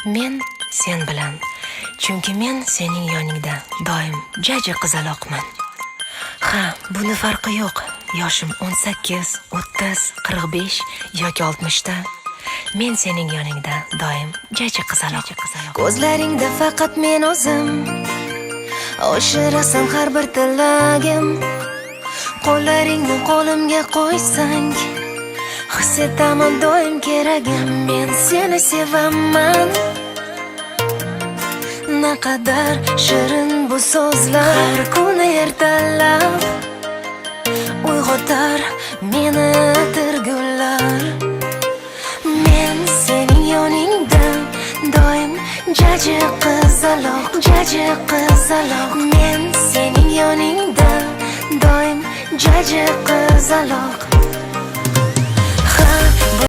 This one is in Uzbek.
Men sen bilan, chunki men sening yoningda doim jaji qizaloqman. Ha, buni farqi yo'q. Yoshim 18, 30, 45 yoki 60 da. Men sening yoningda doim jaji qizaloq. Ko'zlaringda faqat men o'zim. Oshirasan har bir tilagim. Qo'llaringni qo'limga qo'ysang, his etaman doim keragim. Men seni sevaman. Naqadar shirin bu so'zlar, har kuni ertalab uyg'otar meni tirgullar. Men sening yoningda doim jaji qizaloq, jaji qizaloq. Men sening yoningda doim jaji qizaloq.